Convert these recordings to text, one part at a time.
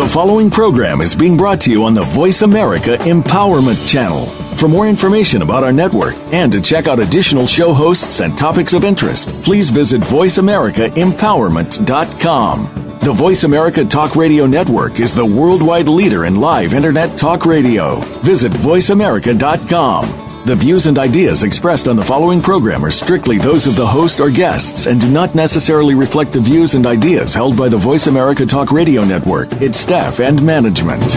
The following program is being brought to you on the Voice America Empowerment Channel. For more information about our network and to check out additional show hosts and topics of interest, please visit voiceamericaempowerment.com. The Voice America Talk Radio Network is the worldwide leader in live Internet talk radio. Visit voiceamerica.com. The views and ideas expressed on the following program are strictly those of the host or guests and do not necessarily reflect the views and ideas held by the Voice America Talk Radio Network, its staff, and management.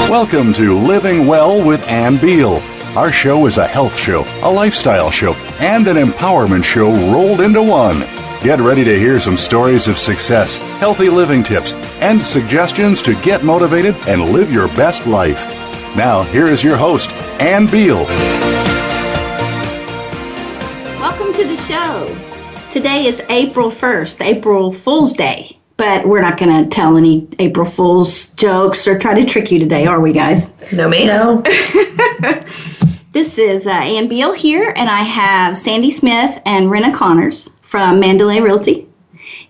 Welcome to Living Well with Ann Beal. Our show is a health show, a lifestyle show, and an empowerment show rolled into one. Get ready to hear some stories of success, healthy living tips, and suggestions to get motivated and live your best life. Now, here is your host, Ann Beal. Welcome to the show. Today is April 1st, April Fool's Day. But we're not going to tell any April Fool's jokes or try to trick you today, are we, guys? No, ma'am. No. This is Ann Beal here, and I have Sandy Smith and Rena from Mandalay Realty.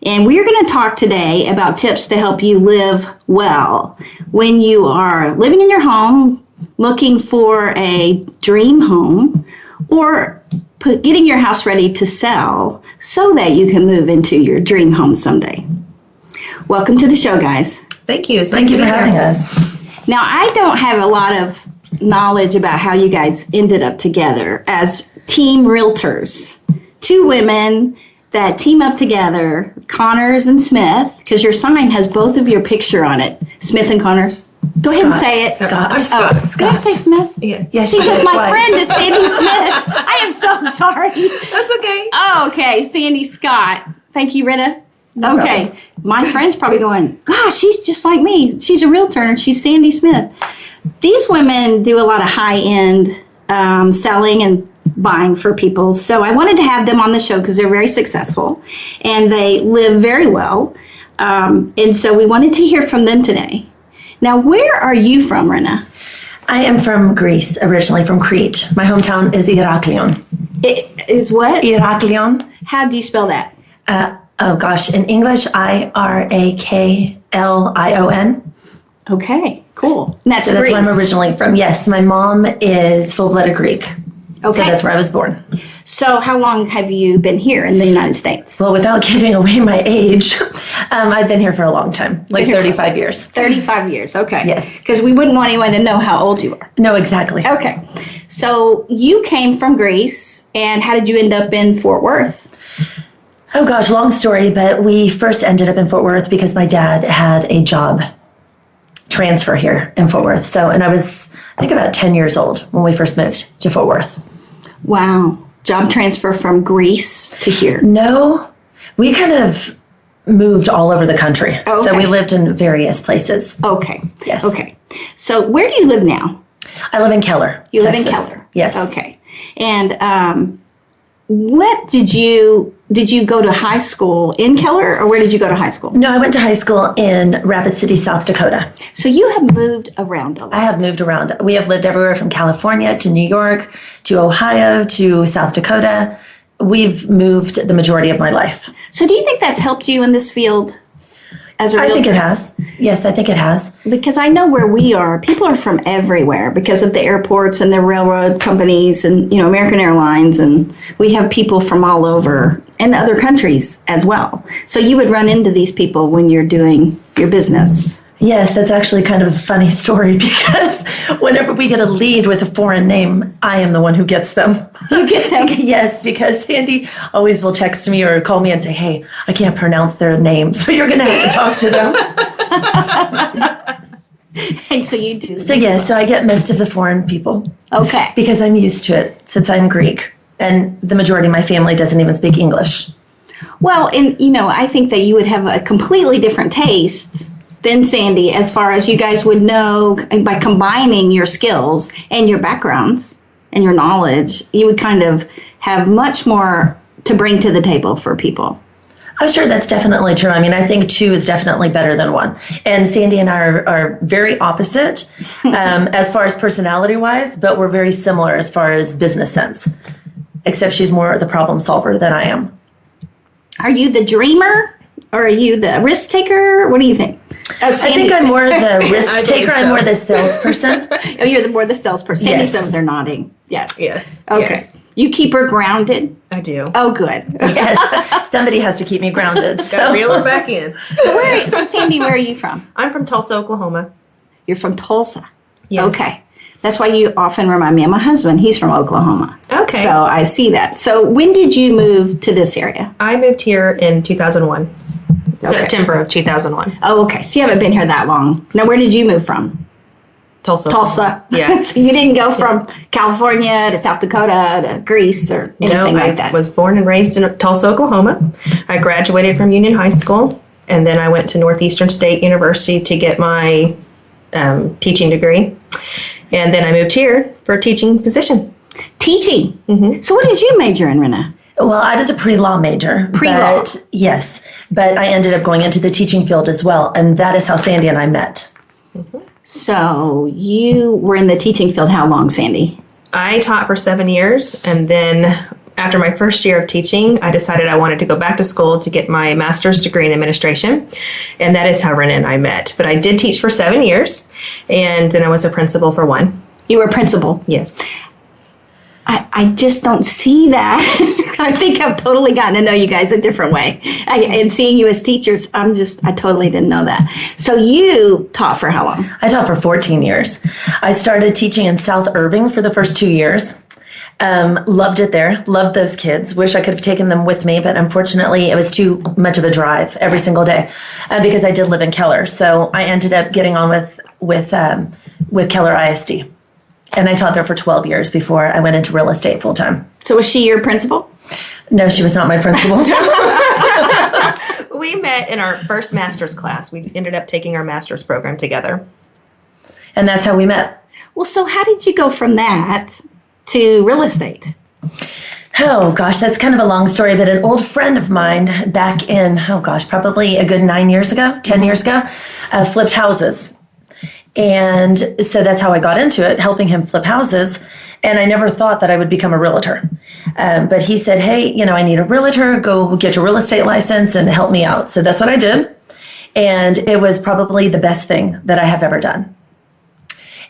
And we are going to talk today about tips to help you live well when you are living in your home, looking for a dream home, or getting your house ready to sell so that you can move into your dream home someday. Welcome to the show, guys. Thank you. Thank you for having us. Now, I don't have a lot of knowledge about how you guys ended up together as team realtors. Two women that team up together, Connors and Smith, because your sign has both of your picture on it. Smith and Connors. Go ahead and say it. Scott. I'm Scott. Oh, did I say Smith? Yes. Yes, Because my friend is Sandy Smith. I am so sorry. That's okay. Oh, okay. Sandy Scott. Thank you, Rena. No Okay. problem. My friend's probably going, gosh, she's just like me. She's a realtor and she's Sandy Smith. These women do a lot of high-end selling and buying for people. So I wanted to have them on the show because they're very successful and they live very well. And so we wanted to hear from them today. Now, where are you from, Rena? I am from Greece, originally from Crete. My hometown is Iraklion. It is what? Iraklion. How do you spell that? Oh gosh, in English, Iraklion. Okay, cool. And that's So that's Greece. where I'm originally from. Yes, my mom is full-blooded Greek. Okay. So that's where I was born. So how long have you been here in the United States? Well, without giving away my age, I've been here for a long time, like 35 years. 35 years, okay. Yes. Because we wouldn't want anyone to know how old you are. No, exactly. Okay. So you came from Greece, and how did you end up in Fort Worth? Oh gosh, long story, but we first ended up in Fort Worth because my dad had a job transfer here in Fort Worth. So, and I was, I think, about 10 years old when we first moved to Fort Worth. Wow. Job transfer from Greece to here. No, we kind of moved all over the country. Oh, okay. So we lived in various places. Okay. Yes. Okay. So where do you live now? I live in Keller, You Texas. live in Keller. Yes. Okay. And what did you go to high school in Keller, or where did you go to high school? No, I went to high school in Rapid City, South Dakota. So you have moved around a lot. I have moved around. We have lived everywhere from California to New York to Ohio to South Dakota. We've moved the majority of my life. So do you think that's helped you in this field as a realtor? I think it has. Yes, I think it has. Because I know where we are, people are from everywhere because of the airports and the railroad companies and, you know, American Airlines, and we have people from all over and other countries as well. So you would run into these people when you're doing your business. Yes, that's actually kind of a funny story because whenever we get a lead with a foreign name, I am the one who gets them. You get them? Yes, because Sandy always will text me or call me and say, hey, I can't pronounce their name, so you're going to have to talk to them. And so you do. So yes, so I get most of the foreign people. Okay. Because I'm used to it since I'm Greek. And the majority of my family doesn't even speak English. Well, and, you know, I think that you would have a completely different taste than Sandy as far as you guys would know by combining your skills and your backgrounds and your knowledge. You would kind of have much more to bring to the table for people. Oh, sure, that's definitely true. I mean, I think two is definitely better than one. And Sandy and I are very opposite as far as personality-wise, but we're very similar as far as business sense. except she's more the problem solver than I am. Are you the dreamer or are you the risk taker? What do you think? Oh, I think I'm more the risk taker. so. I'm more the salesperson. Oh, you're more the salesperson. Yes. Sandy's over there nodding. Yes. Yes. Okay. Yes. You keep her grounded? I do. Oh, good. Yes, somebody has to keep me grounded. Got to reel her back in. So Sandy, where are you from? I'm from Tulsa, Oklahoma. You're from Tulsa. Yes. Okay. That's why you often remind me of my husband. He's from Oklahoma. Okay. So I see that. So when did you move to this area? I moved here in 2001. September of 2001. Oh, okay. So you haven't been here that long. Now, where did you move from? Tulsa. Tulsa. Yeah. So you didn't go from California to South Dakota to Greece or anything like that? I was born and raised in Tulsa, Oklahoma. I graduated from Union High School, and then I went to Northeastern State University to get my teaching degree. And then I moved here for a teaching position. Teaching? Mm-hmm. So what did you major in, Rena? Well, I was a pre-law major. Pre-law. Yes, but I ended up going into the teaching field as well, and that is how Sandy and I met. So you were in the teaching field how long, Sandy? I taught for 7 years, and then after my first year of teaching, I decided I wanted to go back to school to get my master's degree in administration, and that is how Rena and I met. But I did teach for 7 years, and then I was a principal for 1. You were a principal. Yes. I just don't see that. I think I've totally gotten to know you guys a different way. And seeing you as teachers, I totally didn't know that. So you taught for how long? I taught for 14 years. I started teaching in South Irving for the first 2 years. Loved it there. Loved those kids. Wish I could have taken them with me, but unfortunately it was too much of a drive every single day because I did live in Keller. So I ended up getting on with Keller ISD. And I taught there for 12 years before I went into real estate full time. So was she your principal? No, she was not my principal. We met in our first master's class. We ended up taking our master's program together. And that's how we met. Well, so how did you go from that to real estate? Oh, gosh, that's kind of a long story, but an old friend of mine back in, probably a good 9 years ago, 10 years ago, flipped houses. And so that's how I got into it, helping him flip houses. And I never thought that I would become a realtor. But he said, hey, I need a realtor. Go get your real estate license and help me out. So that's what I did. And it was probably the best thing that I have ever done.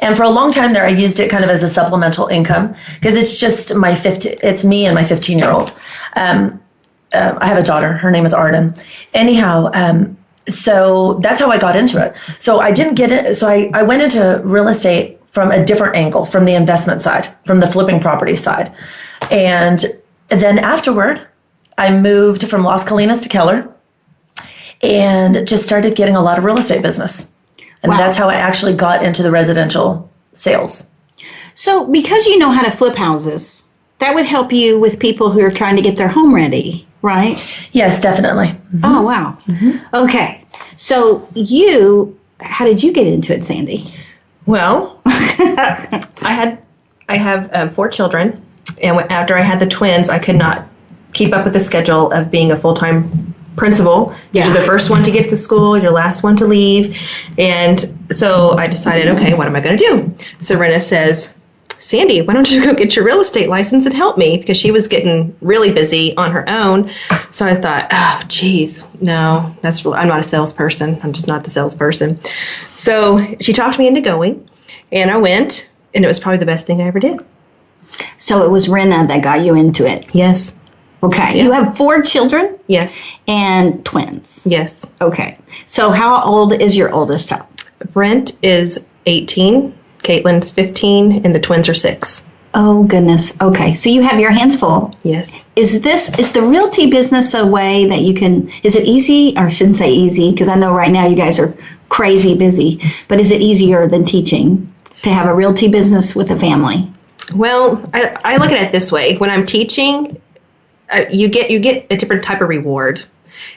And for a long time there, I used it kind of as a supplemental income because it's just it's me and my 15-year-old. I have a daughter. Her name is Arden. Anyhow, so that's how I got into it. So I didn't get it. So I went into real estate from a different angle, from the investment side, from the flipping property side. And then afterward, I moved from Las Colinas to Keller and just started getting a lot of real estate business. And Wow. that's how I actually got into the residential sales. So because you know how to flip houses, that would help you with people who are trying to get their home ready, right? Yes, definitely. Oh, wow. Okay. So how did you get into it, Sandy? Well, I have 4 children, and after I had the twins, I could not keep up with the schedule of being a full-time principal. Yeah. You're the first one to get to school, you're the last one to leave. And so I decided, okay, what am I going to do? So Rena says, Sandy, why don't you go get your real estate license and help me? Because she was getting really busy on her own. So I thought, oh, geez, no, I'm not a salesperson. I'm just not the salesperson. So she talked me into going, and I went, and it was probably the best thing I ever did. So it was Rena that got you into it. Yes. Okay. You have 4 children Yes. and twins. Yes. Okay. So how old is your oldest child? Brent is 18, Caitlin's 15, and the twins are 6. Oh, goodness. Okay. So you have your hands full. Yes. Is the realty business a way that you can, is it easy, or I shouldn't say easy, because I know right now you guys are crazy busy, but is it easier than teaching to have a realty business with a family? Well, I look at it this way. When I'm teaching, you get a different type of reward.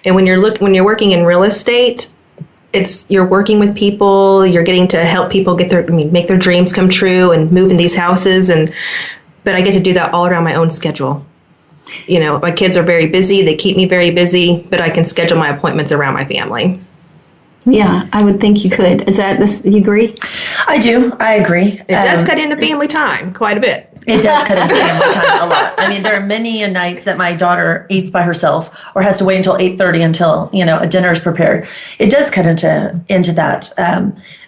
And when you're working in real estate, you're working with people, you're getting to help people make their dreams come true and move in these houses, but I get to do that all around my own schedule. My kids are very busy, they keep me very busy, but I can schedule my appointments around my family. Yeah, I would think you could. Is that this? You agree? I do. I agree. It does cut into family time quite a bit. It does cut into family time a lot. I mean, there are many nights that my daughter eats by herself or has to wait until 8:30 until, a dinner is prepared. It does cut into that.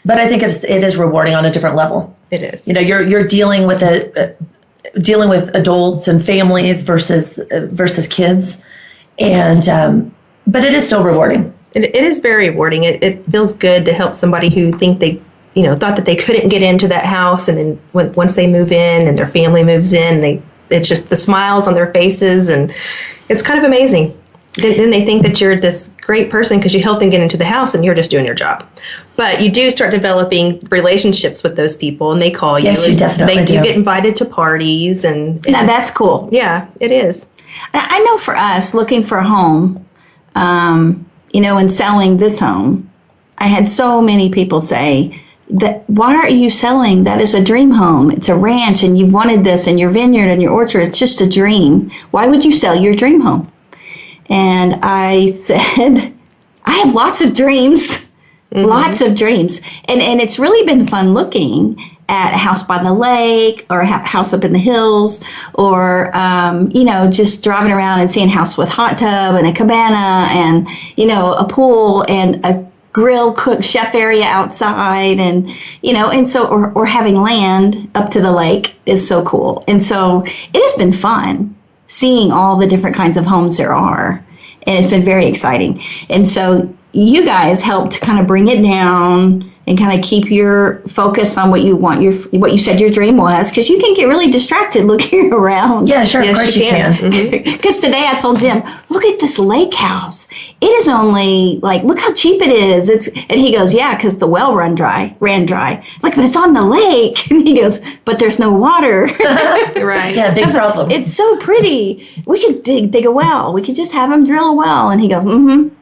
But I think it is rewarding on a different level. It is. You're dealing with dealing with adults and families versus kids, and but it is still rewarding. It is very rewarding. It feels good to help somebody who thought that they couldn't get into that house, and then once they move in and their family moves in, it's just the smiles on their faces, and it's kind of amazing. Then they think that you're this great person because you help them get into the house and you're just doing your job. But you do start developing relationships with those people, and they call you. Yes, you definitely do. You get invited to parties, and Now, that's cool. yeah, it is. I know for us, looking for a home, and selling this home, I had so many people say that, why aren't you selling? That is a dream home. It's a ranch, and you've wanted this, and your vineyard and your orchard. It's just a dream. Why would you sell your dream home? And I said, I have lots of dreams, lots of dreams. And it's really been fun looking at a house by the lake or a house up in the hills, or, just driving around and seeing a house with hot tub and a cabana and, a pool and a grill cook chef area outside. And so, or having land up to the lake is so cool. And so it has been fun seeing all the different kinds of homes there are. And it's been very exciting. And so you guys helped kind of bring it down and kind of keep your focus on what you want, what you said your dream was, because you can get really distracted looking around. Yeah, sure, Yes, of course you can. Because today I told Jim, look at this lake house. It is only look how cheap it is. And he goes, yeah, because the well ran dry. I'm like, but it's on the lake. And he goes, but there's no water. Right. Yeah, big problem. It's so pretty. We could dig a well. We could just have him drill a well. And he goes, mm-hmm.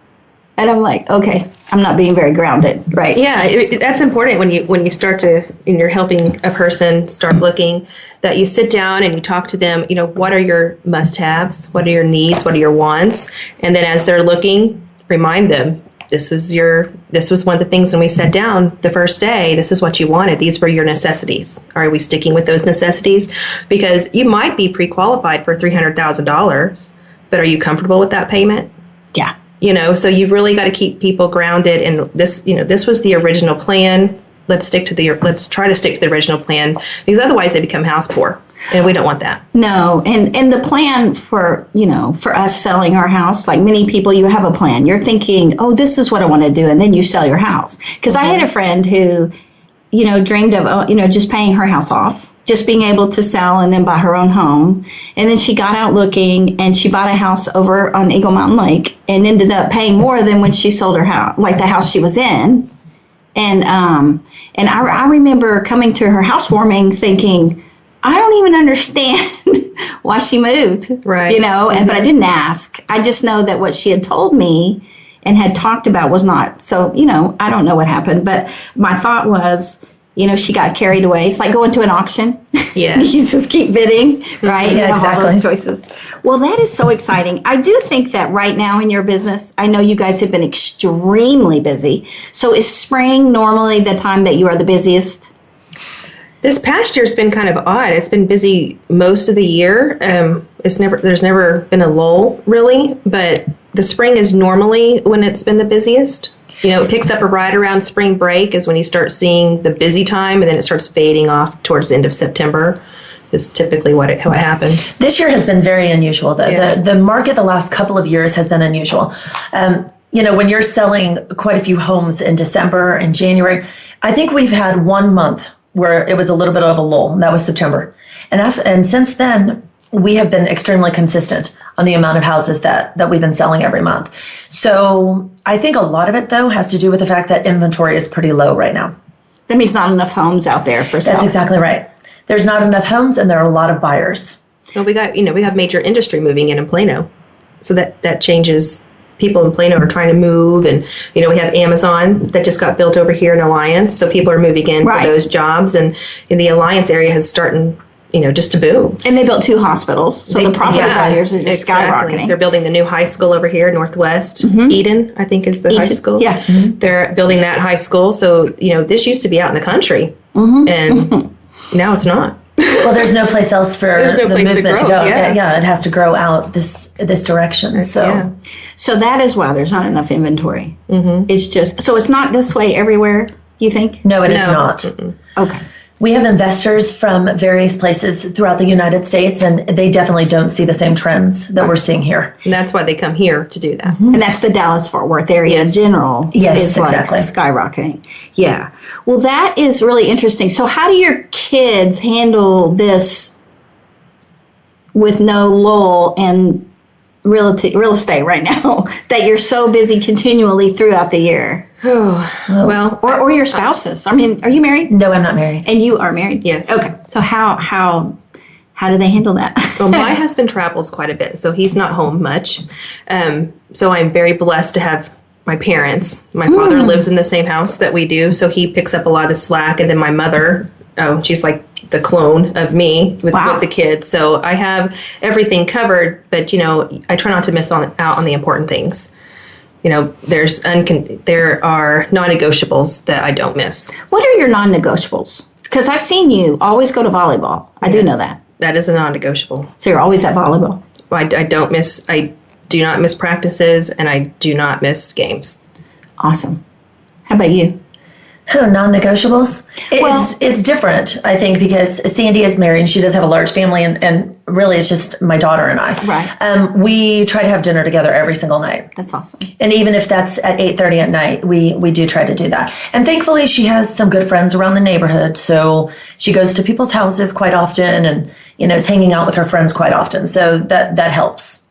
And I'm like, okay, I'm not being very grounded, right? Yeah, that's important when you start to, and you're helping a person start looking, that you sit down and you talk to them, what are your must-haves? What are your needs? What are your wants? And then as they're looking, remind them, this was one of the things when we sat down the first day, this is what you wanted. These were your necessities. Are we sticking with those necessities? Because you might be pre-qualified for $300,000, but are you comfortable with that payment? Yeah. So you've really got to keep people grounded. And this was the original plan. Let's try to stick to the original plan, because otherwise they become house poor, and we don't want that. No, and the plan for us selling our house, like many people, you have a plan. You're thinking, oh, this is what I want to do, and then you sell your house. Because I had a friend who, dreamed of, just paying her house off, just being able to sell and then buy her own home. And then she got out looking, and she bought a house over on Eagle Mountain Lake and ended up paying more than when she sold her house, like the house she was in. And I remember coming to her housewarming thinking, I don't even understand why she moved, right? But I didn't ask. I just know that what she had told me and had talked about was not. So, I don't know what happened, but my thought was, she got carried away. It's like going to an auction. Yes. You just keep bidding, right? Yeah, You have all exactly. those choices. Well, that is so exciting. I do think that right now in your business, I know you guys have been extremely busy. So is spring normally the time that you are the busiest? This past year's been kind of odd. It's been busy most of the year. There's never been a lull, really, but the spring is normally when it's been the busiest. It picks up right around spring break is when you start seeing the busy time, and then it starts fading off towards the end of September is typically how it happens. This year has been very unusual. The market the last couple of years has been unusual. When you're selling quite a few homes in December and January, I think we've had 1 month where it was a little bit of a lull, and that was September. And since then, we have been extremely consistent on the amount of houses that we've been selling every month. So I think a lot of it, though, has to do with the fact that inventory is pretty low right now. That means not enough homes out there for sale. That's exactly right. There's not enough homes, and there are a lot of buyers. Well, we have major industry moving in Plano. So that changes. People in Plano are trying to move, and we have Amazon that just got built over here in Alliance, so people are moving in Right. for those jobs, and in the Alliance area has started just to boom. And they built 2 hospitals, so the property values are just skyrocketing. They're building the new high school over here, Northwest. Eden, I think, is the high school. Yeah. They're building that high school. So, this used to be out in the country, and now it's not. Well, there's no place else for the movement to go. Yeah. It has to grow out this direction. So, So that is why there's not enough inventory. It's just, so it's not this way everywhere, you think? no, it is not. Okay. We have investors from various places throughout the United States, and they definitely don't see the same trends that we're seeing here. And that's why they come here to do that. And that's the Dallas-Fort Worth area in general. Yes, is exactly. Like skyrocketing. Yeah. Well, that is really interesting. So how do your kids handle this with no lull in real estate right now that you're so busy continually throughout the year? Well, Or your spouses. I mean, are you married? No, I'm not married. And you are married? Yes. Okay. So how do they handle that? well, my husband travels quite a bit, so he's not home much. So I'm very blessed to have my parents. My father lives in the same house that we do, so he picks up a lot of the slack. And then my mother, she's like the clone of me with the kids. So I have everything covered, but I try not to miss out on the important things. There are non-negotiables that I don't miss. What are your non-negotiables? Because I've seen you always go to volleyball. I do know that. That is a non-negotiable. So you're always at volleyball. I do not miss practices, and I do not miss games. Awesome. How about you? Non-negotiables. It's different, I think, because Sandy is married and she does have a large family, and really it's just my daughter and I. Right. We try to have dinner together every single night. That's awesome. And even if that's at 8:30 at night, we do try to do that. And thankfully she has some good friends around the neighborhood, so she goes to people's houses quite often and is hanging out with her friends quite often. So that helps.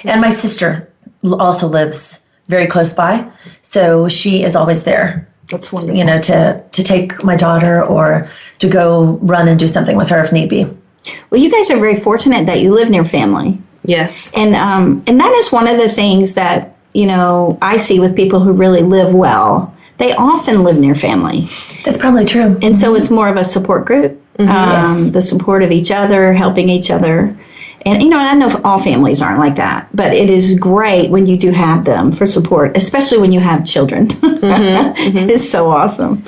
And my sister also lives very close by, so she is always there. That's wonderful. To take my daughter or to go run and do something with her if need be. Well, you guys are very fortunate that you live near family. Yes. And that is one of the things that, I see with people who really live well. They often live near family. That's probably true. And so it's more of a support group, Yes. the support of each other, helping each other. And, I know all families aren't like that, but it is great when you do have them for support, especially when you have children. It's so awesome.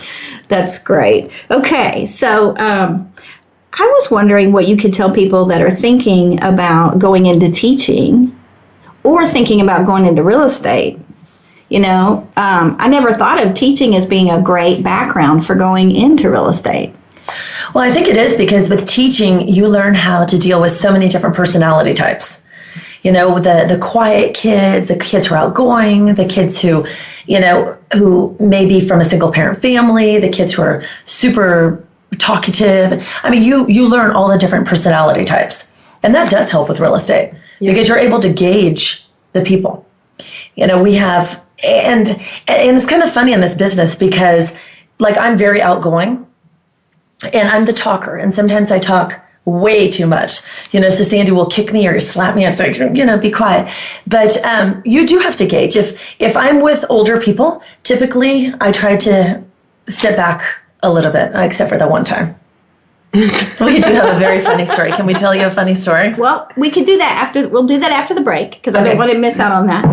That's great. Okay, so I was wondering what you could tell people that are thinking about going into teaching or thinking about going into real estate. I never thought of teaching as being a great background for going into real estate. Well, I think it is because with teaching, you learn how to deal with so many different personality types. The quiet kids, the kids who are outgoing, the kids who may be from a single parent family, the kids who are super talkative. I mean, you learn all the different personality types. And that does help with real estate because you're able to gauge the people. We have, and it's kind of funny in this business because I'm very outgoing. And I'm the talker, and sometimes I talk way too much, so Sandy will kick me or slap me and say, be quiet. But you do have to gauge. If I'm with older people, typically I try to step back a little bit, except for that one time. We do have a very funny story. Can we tell you a funny story? Well, we could do that we'll do that after the break because I don't want to miss out on that.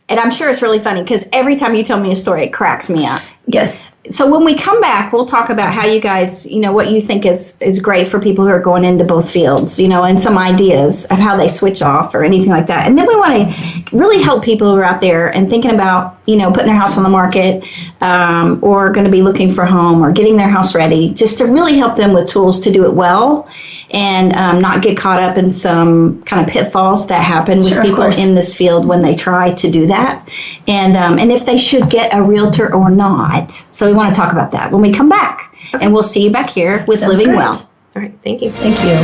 And I'm sure it's really funny because every time you tell me a story, it cracks me up. Yes. So when we come back, we'll talk about how you guys, what you think is great for people who are going into both fields, and some ideas of how they switch off or anything like that. And then we want to really help people who are out there and thinking about, putting their house on the market or going to be looking for a home or getting their house ready, just to really help them with tools to do it well and not get caught up in some kind of pitfalls that happen with people in this field when they try to do that. And if they should get a realtor or not. So we want to talk about that when we come back. Okay. And we'll see you back here with Living great. Well. All right. Thank you. Thank you.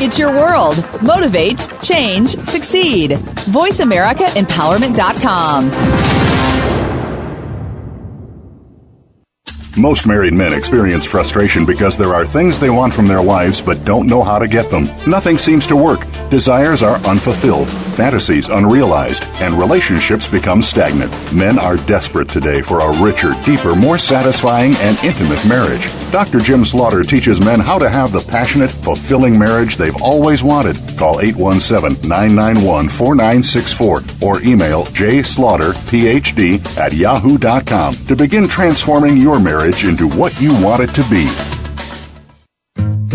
It's your world. Motivate, change, succeed. VoiceAmericaEmpowerment.com. Most married men experience frustration because there are things they want from their wives but don't know how to get them. Nothing seems to work. Desires are unfulfilled, fantasies unrealized, and relationships become stagnant. Men are desperate today for a richer, deeper, more satisfying, and intimate marriage. Dr. Jim Slaughter teaches men how to have the passionate, fulfilling marriage they've always wanted. Call 817-991-4964 or email jslaughterphd@yahoo.com to begin transforming your marriage into what you want it to be.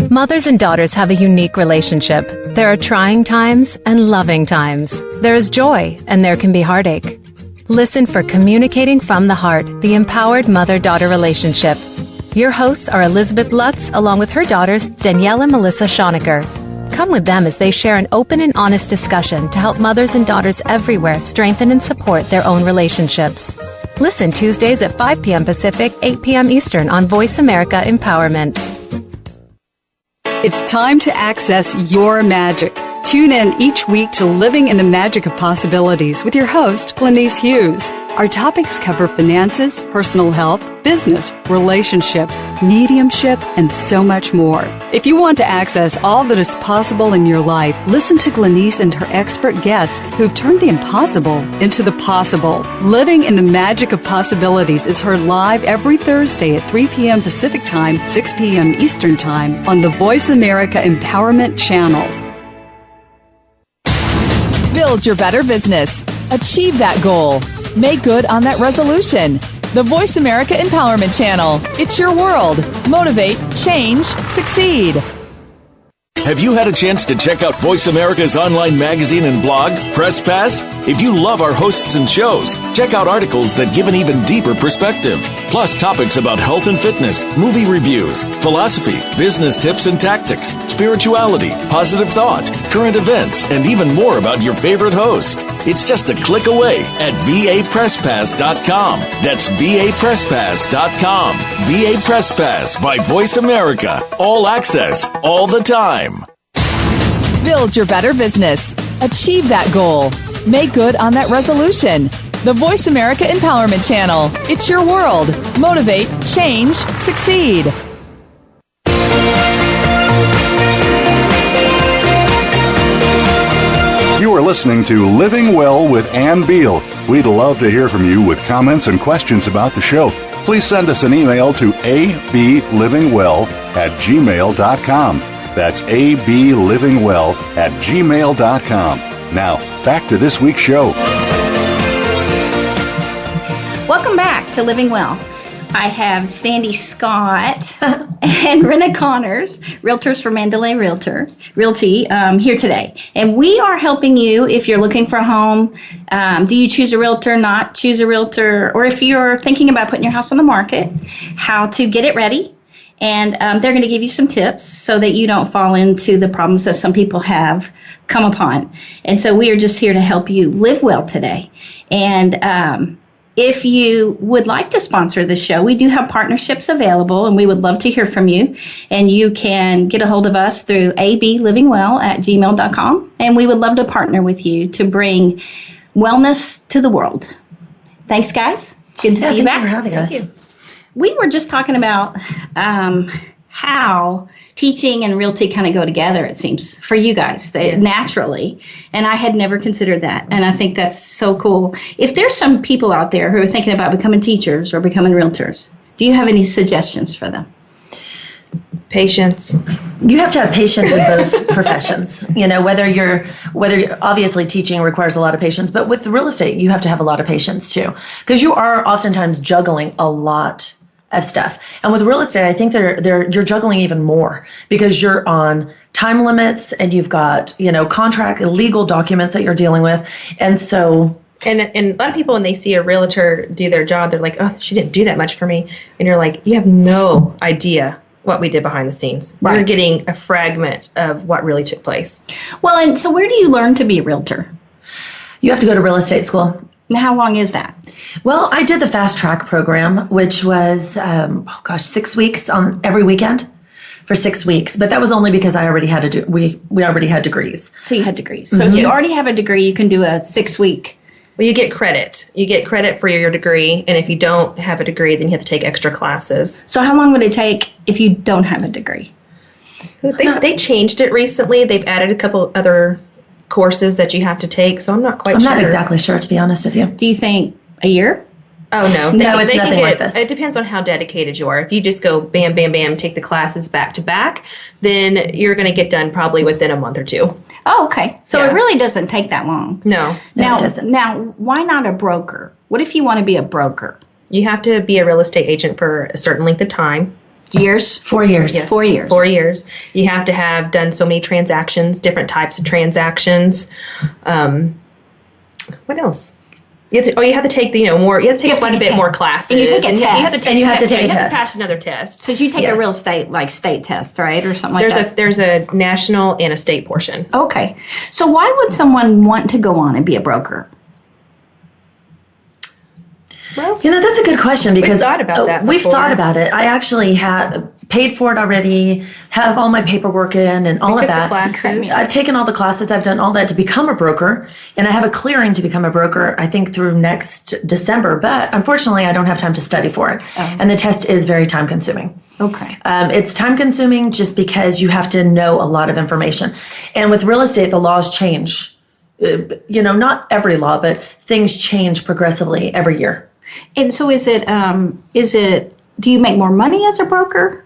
Mothers and daughters have a unique relationship. There are trying times and loving times. There is joy and there can be heartache. Listen for Communicating from the Heart, the empowered mother-daughter relationship. Your hosts are Elizabeth Lutz along with her daughters Danielle and Melissa Schonecker. Come with them as they share an open and honest discussion to help mothers and daughters everywhere strengthen and support their own relationships. Listen Tuesdays at 5 p.m. Pacific, 8 p.m. Eastern on Voice America Empowerment. It's time to access your magic. Tune in each week to Living in the Magic of Possibilities with your host, Glenise Hughes. Our topics cover finances, personal health, business, relationships, mediumship, and so much more. If you want to access all that is possible in your life, listen to Glenise and her expert guests who've turned the impossible into the possible. Living in the Magic of Possibilities is heard live every Thursday at 3 p.m. Pacific Time, 6 p.m. Eastern Time on the Voice America Empowerment Channel. Build your better business. Achieve that goal. Make good on that resolution. The Voice America Empowerment Channel. It's your world. Motivate, change, succeed. Have you had a chance to check out Voice America's online magazine and blog, Press Pass? If you love our hosts and shows, check out articles that give an even deeper perspective. Plus topics about health and fitness, movie reviews, philosophy, business tips and tactics, spirituality, positive thought, current events, and even more about your favorite host. It's just a click away at vapresspass.com. That's vapresspass.com. VA Press Pass by Voice America. All access, all the time. Build your better business. Achieve that goal. Make good on that resolution. The Voice America Empowerment Channel. It's your world. Motivate, change, succeed. You are listening to Living Well with Ann Beal. We'd love to hear from you with comments and questions about the show. Please send us an email to ablivingwell@gmail.com. That's ablivingwell@gmail.com. Now, back to this week's show. Welcome back to Living Well. I have Sandy Scott and Rena Connors, realtors for Mandalay Realty, here today. And we are helping you if you're looking for a home. Do you choose a realtor, not choose a realtor? Or if you're thinking about putting your house on the market, how to get it ready. And they're going to give you some tips so that you don't fall into the problems that some people have come upon. And so we are just here to help you live well today. And if you would like to sponsor the show, we do have partnerships available, and we would love to hear from you. And you can get a hold of us through ablivingwell@gmail.com. And we would love to partner with you to bring wellness to the world. Thanks, guys. Good to see you back. Thank you for having us. Thank you. We were just talking about how teaching and realty kind of go together, it seems, for you guys, naturally. And I had never considered that. And I think that's so cool. If there's some people out there who are thinking about becoming teachers or becoming realtors, do you have any suggestions for them? Patience. You have to have patience in both professions. You know, whether you're obviously teaching requires a lot of patience, but with real estate, you have to have a lot of patience too, because you are oftentimes juggling a lot of stuff. And with real estate, I think you're juggling even more because you're on time limits and you've got, contract and legal documents that you're dealing with. And so, and a lot of people, when they see a realtor do their job, they're like, oh, she didn't do that much for me. And you're like, you have no idea what we did behind the scenes. Right. You're getting a fragment of what really took place. Well, and so where do you learn to be a realtor? You have to go to real estate school. And how long is that? Well, I did the fast track program, which was, 6 weeks on every weekend for 6 weeks. But that was only because I already had we already had degrees. So you had degrees. So if you already have a degree, you can do a 6 week Well, you get credit. You get credit for your degree, and if you don't have a degree, then you have to take extra classes. So how long would it take if you don't have a degree? They changed it recently. They've added a couple other courses that you have to take, so I'm not quite sure. I'm not exactly sure, to be honest with you. Do you think a year? Oh, no. No, it's nothing like this. It depends on how dedicated you are. If you just go bam, bam, bam, take the classes back to back, then you're going to get done probably within a month or two. Oh, okay. So it really doesn't take that long. No. Now, it doesn't. Now, why not a broker? What if you want to be a broker? You have to be a real estate agent for a certain length of time. Years? 4 years. Yes. 4 years. 4 years. You have to have done so many transactions, different types of transactions. What else? You have to take more. You have to take quite a bit more classes. And you take a test. And you have to take a You have test. to pass another test. So you take Yes. a real estate, like state test, right? Or something like that? There's a national and a state portion. Okay. So why would someone want to go on and be a broker? Well, That's a good question because thought about that We've before. thought about it. I actually have paid for it already, have all my paperwork in and all of took the that. classes. I've taken all the classes. I've done all that to become a broker, and I have a clearing to become a broker, I think, through next December. But unfortunately, I don't have time to study for it. And the test is very time consuming. Okay. It's time consuming just because you have to know a lot of information. And with real estate, the laws change. Not every law, but things change progressively every year. And so do you make more money as a broker?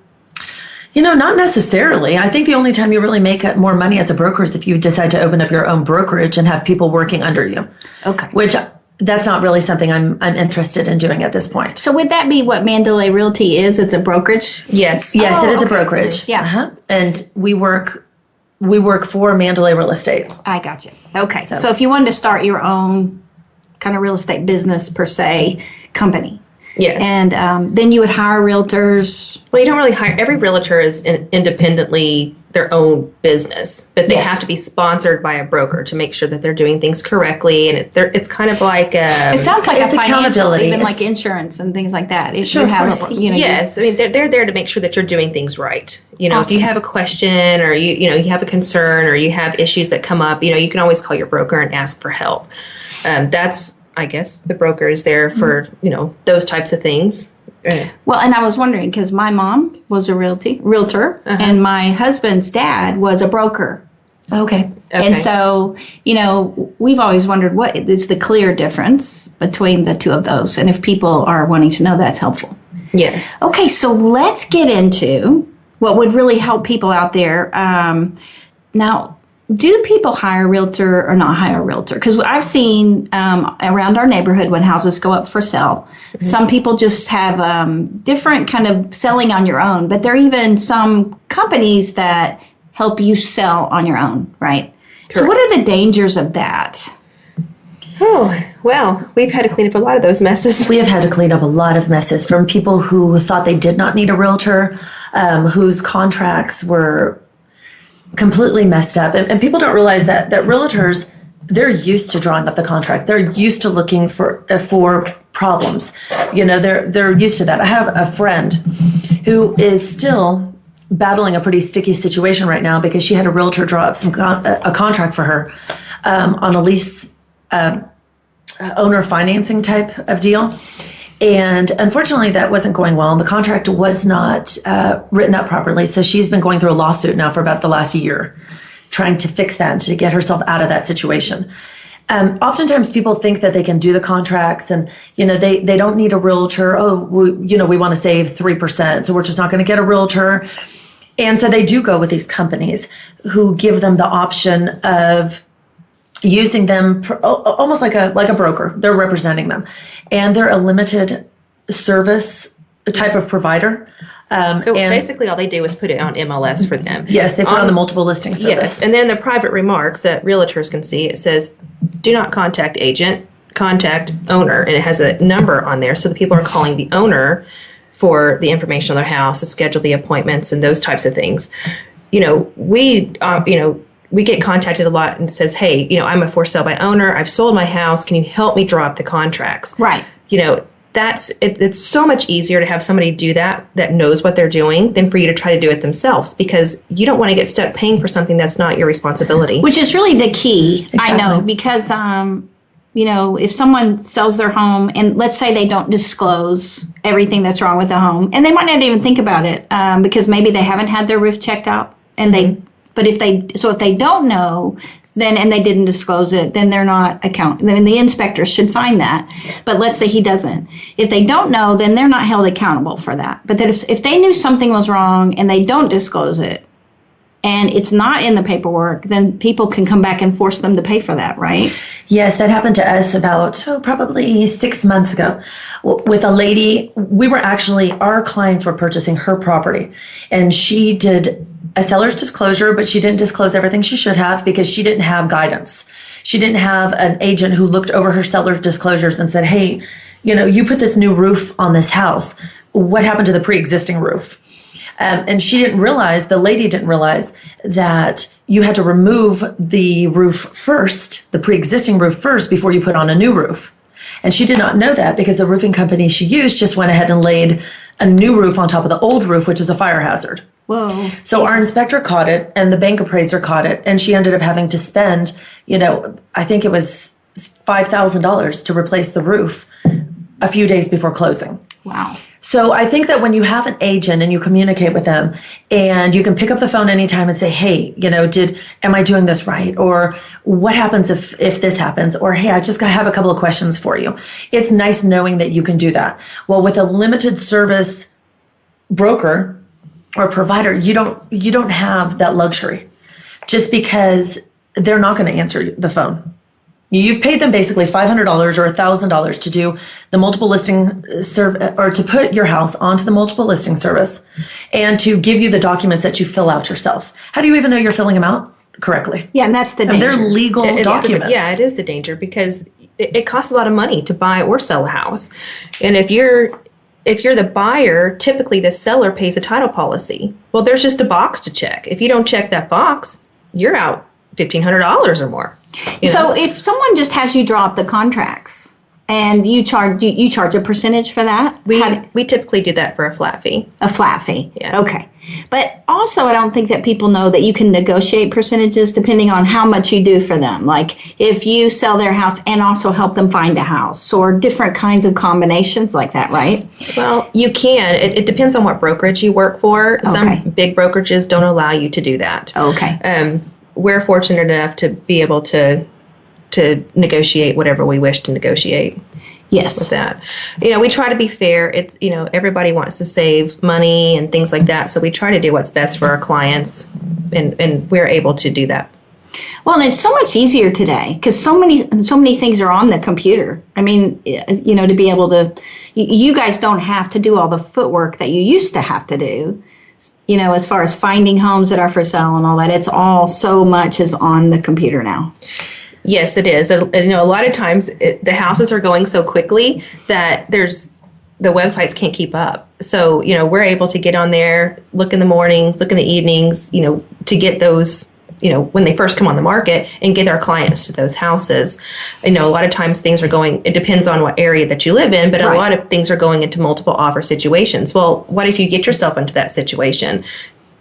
Not necessarily. I think the only time you really make more money as a broker is if you decide to open up your own brokerage and have people working under you. Okay. Which that's not really something I'm interested in doing at this point. So would that be what Mandalay Realty is? It's a brokerage? Yes. Yes, it is a okay. brokerage. Yeah. Uh-huh. And we work for Mandalay Real Estate. I got you. Okay. So if you wanted to start your own kind of real estate business per se company. Yes. And then you would hire realtors. Well, you don't really hire. Every realtor is independently their own business, but they Yes. have to be sponsored by a broker to make sure that they're doing things correctly. And it's kind of like It sounds like it's a financial, accountability. even It's- like insurance and things like that. If Sure, you of have course. yes, I mean they're there to make sure that you're doing things right. If you Awesome. have a question or you have a concern or you have issues that come up, you can always call your broker and ask for help. That's, I guess, the broker is there for those types of things. Well, and I was wondering because my mom was a realtor, and my husband's dad was a broker. Okay. And so, we've always wondered what is the clear difference between the two of those. And if people are wanting to know, that's helpful. Yes. Okay, so let's get into what would really help people out there. Now, do people hire a realtor or not hire a realtor? Because I've seen around our neighborhood when houses go up for sale, some people just have different kind of selling on your own, but there are even some companies that help you sell on your own, right? Correct. So what are the dangers of that? Oh, well, we've had to clean up a lot of those messes. We have had to clean up a lot of messes from people who thought they did not need a realtor, whose contracts were completely messed up. And people don't realize that realtors, they're used to drawing up the contract. They're used to looking for problems. They're used to that. I have a friend who is still battling a pretty sticky situation right now because she had a realtor draw up a contract for her on a lease owner financing type of deal. And unfortunately, that wasn't going well. And the contract was not written up properly. So she's been going through a lawsuit now for about the last year, trying to fix that and to get herself out of that situation. Oftentimes people think that they can do the contracts and, they don't need a realtor. Oh, we want to save 3%. So we're just not going to get a realtor. And so they do go with these companies who give them the option of using them almost like a broker. They're representing them, and they're a limited service type of provider. So basically all they do is put it on MLS for them. Yes, they put on the multiple listing service. Yes, and then the private remarks that realtors can see, it says, do not contact agent, contact owner, and it has a number on there. So the people are calling the owner for the information on their house, to schedule the appointments and those types of things. We get contacted a lot and says, hey, I'm a for sale by owner. I've sold my house. Can you help me draw up the contracts? Right. It's so much easier to have somebody do that knows what they're doing than for you to try to do it themselves, because you don't want to get stuck paying for something that's not your responsibility. Which is really the key. Exactly. I know, because, if someone sells their home and let's say they don't disclose everything that's wrong with the home, and they might not even think about it because maybe they haven't had their roof checked out, and if they don't know, then and they didn't disclose it, then they're not then the inspector should find that. But let's say he doesn't. If they don't know, then they're not held accountable for that. But that if they knew something was wrong and they don't disclose it, and it's not in the paperwork, then people can come back and force them to pay for that, right? Yes, that happened to us about probably 6 months ago with a lady. Our clients were purchasing her property, and she did a seller's disclosure, but she didn't disclose everything she should have because she didn't have guidance. She didn't have an agent who looked over her seller's disclosures and said, hey, you put this new roof on this house. What happened to the pre-existing roof? And the lady didn't realize that you had to remove the roof first, the pre-existing roof first, before you put on a new roof. And she did not know that because the roofing company she used just went ahead and laid a new roof on top of the old roof, which is a fire hazard. Whoa. So our inspector caught it and the bank appraiser caught it. And she ended up having to spend, I think it was $5,000 to replace the roof a few days before closing. Wow. So I think that when you have an agent and you communicate with them and you can pick up the phone anytime and say, hey, am I doing this right? Or what happens if this happens? Or, hey, I just have a couple of questions for you. It's nice knowing that you can do that. Well, with a limited service broker or provider, you don't have that luxury just because they're not going to answer the phone. You've paid them basically $500 or $1,000 to do the multiple listing service, or to put your house onto the multiple listing service and to give you the documents that you fill out yourself. How do you even know you're filling them out correctly? Yeah, and that's the danger. They're legal documents. It is the danger because it costs a lot of money to buy or sell a house. And if you're the buyer, typically the seller pays a title policy. Well, there's just a box to check. If you don't check that box, you're out $1,500 or more. So if someone just has you draw up the contracts and you charge a percentage for that? We typically do that for a flat fee. A flat fee. Yeah. Okay. But also I don't think that people know that you can negotiate percentages depending on how much you do for them. Like if you sell their house and also help them find a house or different kinds of combinations like that, right? Well, you can. It depends on what brokerage you work for. Okay. Some big brokerages don't allow you to do that. Okay. We're fortunate enough to be able to negotiate whatever we wish to negotiate. Yes. With that. We try to be fair. It's, everybody wants to save money and things like that. So we try to do what's best for our clients and we're able to do that. Well, and it's so much easier today because so many things are on the computer. I mean, to be able to, you guys don't have to do all the footwork that you used to have to do. As far as finding homes that are for sale and all that, it's all so much is on the computer now. Yes, it is. A lot of times the houses are going so quickly that the websites can't keep up. So, we're able to get on there, look in the mornings, look in the evenings, to get those, when they first come on the market and get our clients to those houses. A lot of times things are going, it depends on what area that you live in, but right. A lot of things are going into multiple offer situations. Well, what if you get yourself into that situation?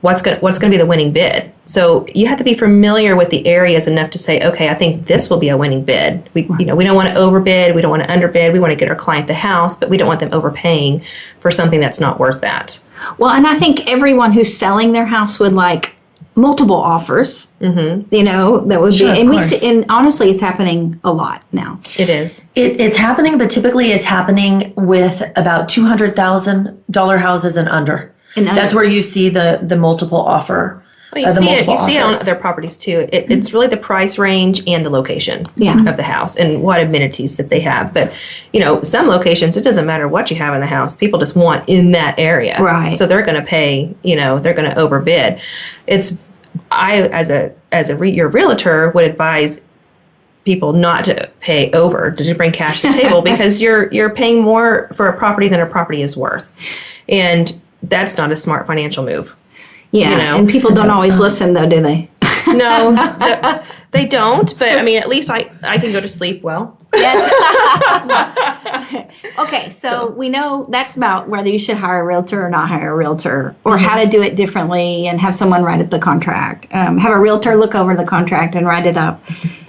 What's going to be the winning bid? So you have to be familiar with the areas enough to say, okay, I think this will be a winning bid. We don't want to overbid, we don't want to underbid, we want to get our client the house, but we don't want them overpaying for something that's not worth that. Well, and I think everyone who's selling their house would like multiple offers. Mm-hmm. That would sure, be, and honestly, it's happening a lot now. It is. It's happening, but typically it's happening with about $200,000 houses and under. That's where you see the multiple offer. Well, you see it on other properties too. It's really the price range and the location of the house and what amenities that they have. But, some locations, it doesn't matter what you have in the house. People just want in that area. Right. So they're going to pay, they're going to overbid. Your realtor would advise people not to pay over, to bring cash to the table because you're paying more for a property than a property is worth. And that's not a smart financial move. Yeah, and people don't always listen, though, do they? No, they don't. But, at least I can go to sleep well. Yes. Okay, so we know that's about whether you should hire a realtor or not hire a realtor, or how to do it differently and have someone write up the contract. Have a realtor look over the contract and write it up.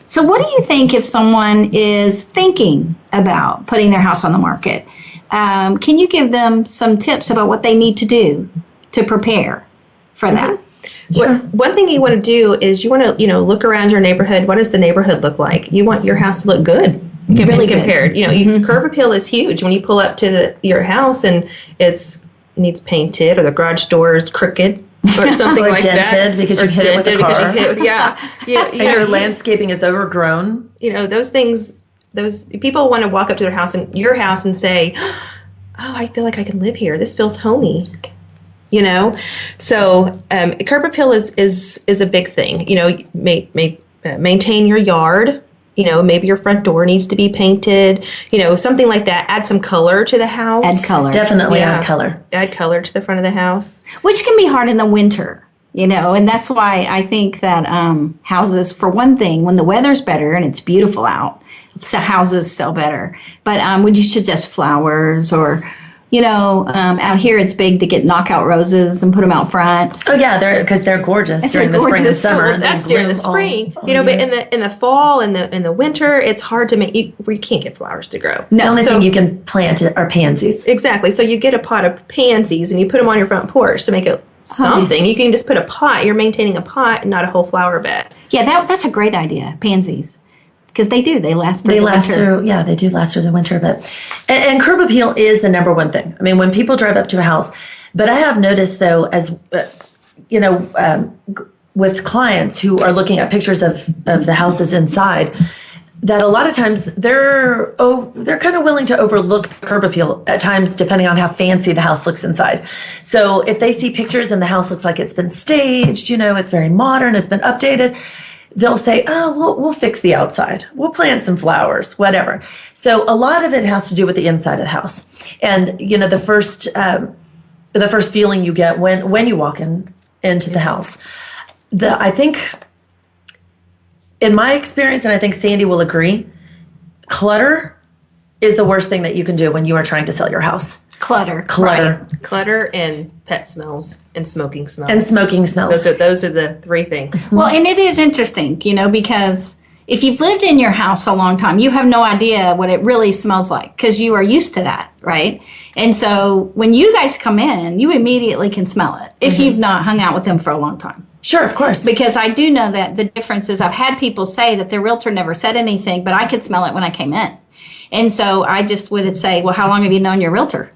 So what do you think if someone is thinking about putting their house on the market? Can you give them some tips about what they need to do to prepare for that? Sure. One thing you want to do is you want to, look around your neighborhood. What does the neighborhood look like? You want your house to look good. Really compared. Good. Curb appeal is huge. When you pull up to your house and it needs painted, or the garage door is crooked, or something or like dented that, because you've hit it with a car. And your landscaping is overgrown. Those things. Those people want to walk up to your house and say, "Oh, I feel like I can live here. This feels homey." So curb appeal is a big thing. Maintain your yard. Maybe your front door needs to be painted, something like that. Add some color to the house. Add color. Definitely add color. Add color to the front of the house. Which can be hard in the winter, and that's why I think that houses, for one thing, when the weather's better and it's beautiful out, so houses sell better. But would you suggest flowers or... out here it's big to get knockout roses and put them out front. Oh yeah, because they're gorgeous during the spring and summer. That's during the spring, but in the fall and in the winter, it's hard to make. You can't get flowers to grow. No, the only thing you can plant are pansies. Exactly. So you get a pot of pansies and you put them on your front porch to make it something. You can just put a pot. You're maintaining a pot and not a whole flower bed. Yeah, that's a great idea. Pansies. Because they last through the winter. They do last through the winter. But and curb appeal is the number one thing. I mean, when people drive up to a house, but I have noticed though, as with clients who are looking at pictures of the houses inside, that a lot of times they're kind of willing to overlook the curb appeal at times, depending on how fancy the house looks inside. So if they see pictures and the house looks like it's been staged, it's very modern, it's been updated, they'll say, oh, we'll fix the outside. We'll plant some flowers, whatever. So a lot of it has to do with the inside of the house. And, the first feeling you get when you walk into the house. I think, in my experience, and I think Sandy will agree, clutter is the worst thing that you can do when you are trying to sell your house. Clutter. Right. Clutter and pet smells and smoking smells. Those are the three things. Well, and it is interesting, because if you've lived in your house a long time, you have no idea what it really smells like because you are used to that, right? And so when you guys come in, you immediately can smell it if you've not hung out with them for a long time. Sure, of course. Because I do know that the difference is I've had people say that their realtor never said anything, but I could smell it when I came in. And so I just would say, well, how long have you known your realtor?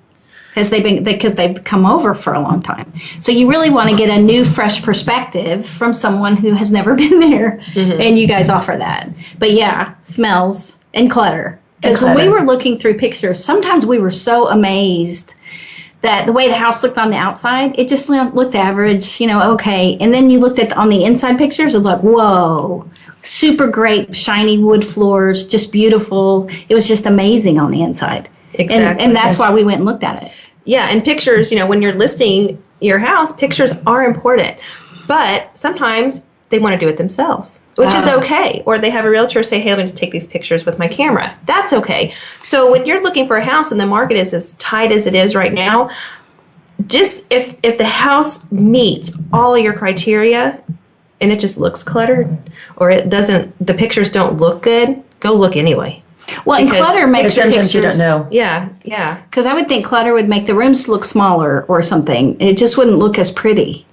Because they've come over for a long time. So you really want to get a new, fresh perspective from someone who has never been there, and you guys offer that. But yeah, smells and clutter. Because when we were looking through pictures, sometimes we were so amazed that the way the house looked on the outside, it just looked average, okay. And then you looked at on the inside pictures, it was like, whoa, super great, shiny wood floors, just beautiful. It was just amazing on the inside. Exactly. And that's why we went and looked at it. Yeah, and pictures, when you're listing your house, pictures are important. But sometimes they want to do it themselves, which is okay. Or they have a realtor say, hey, I'm going to take these pictures with my camera. That's okay. So when you're looking for a house and the market is as tight as it is right now, just if the house meets all of your criteria and it just looks cluttered or the pictures don't look good, go look anyway. Well, and clutter makes the pictures. You don't know. Yeah. Because I would think clutter would make the rooms look smaller or something. It just wouldn't look as pretty.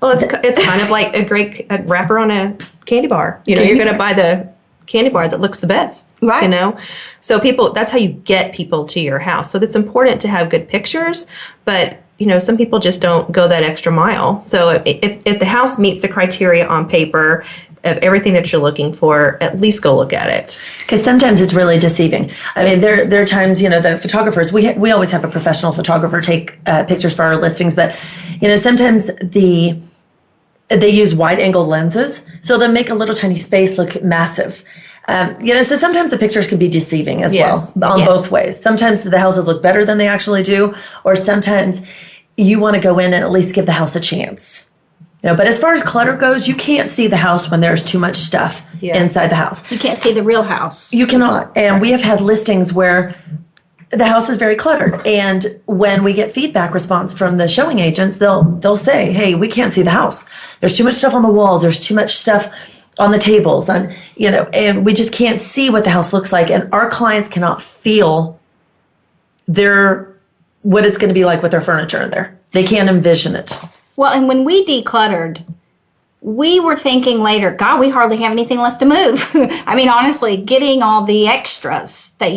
Well, it's kind of like a wrapper on a candy bar. You're going to buy the candy bar that looks the best. Right. So that's how you get people to your house. So it's important to have good pictures, but some people just don't go that extra mile. So if the house meets the criteria on paper of everything that you're looking for, at least go look at it. Because sometimes it's really deceiving. I mean, there are times, the photographers, we always have a professional photographer take pictures for our listings, but, sometimes they use wide angle lenses, so they make a little tiny space look massive. So sometimes the pictures can be deceiving as well on both ways. Sometimes the houses look better than they actually do, or sometimes you want to go in and at least give the house a chance. But as far as clutter goes, you can't see the house when there's too much stuff inside the house. You can't see the real house. You cannot. And we have had listings where the house is very cluttered. And when we get feedback response from the showing agents, they'll say, hey, we can't see the house. There's too much stuff on the walls. There's too much stuff on the tables, and we just can't see what the house looks like. And our clients cannot feel what it's going to be like with their furniture in there. They can't envision it. Well, and when we decluttered, we were thinking later, God, we hardly have anything left to move. I mean, honestly, getting all the extras that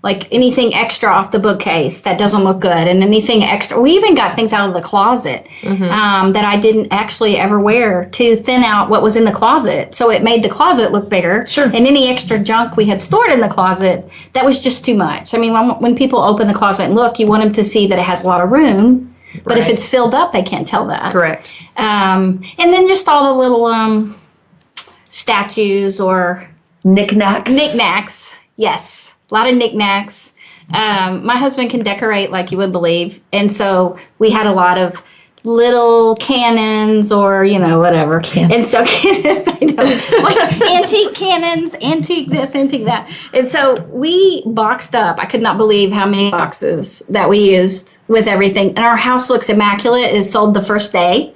like anything extra off the bookcase that doesn't look good, and anything extra. We even got things out of the closet that I didn't actually ever wear to thin out what was in the closet. So it made the closet look bigger. Sure. And any extra junk we had stored in the closet, that was just too much. I mean, when people open the closet and look, you want them to see that it has a lot of room. But if it's filled up, they can't tell that. Correct. And then just all the little statues or knickknacks. Knickknacks, yes. A lot of knickknacks. My husband can decorate like you would believe. And so we had a lot of little cannons or, whatever. Cannons. And so cannons, I know, like antique cannons, antique this, antique that. And so we boxed up. I could not believe how many boxes that we used with everything. And our house looks immaculate. It sold the first day.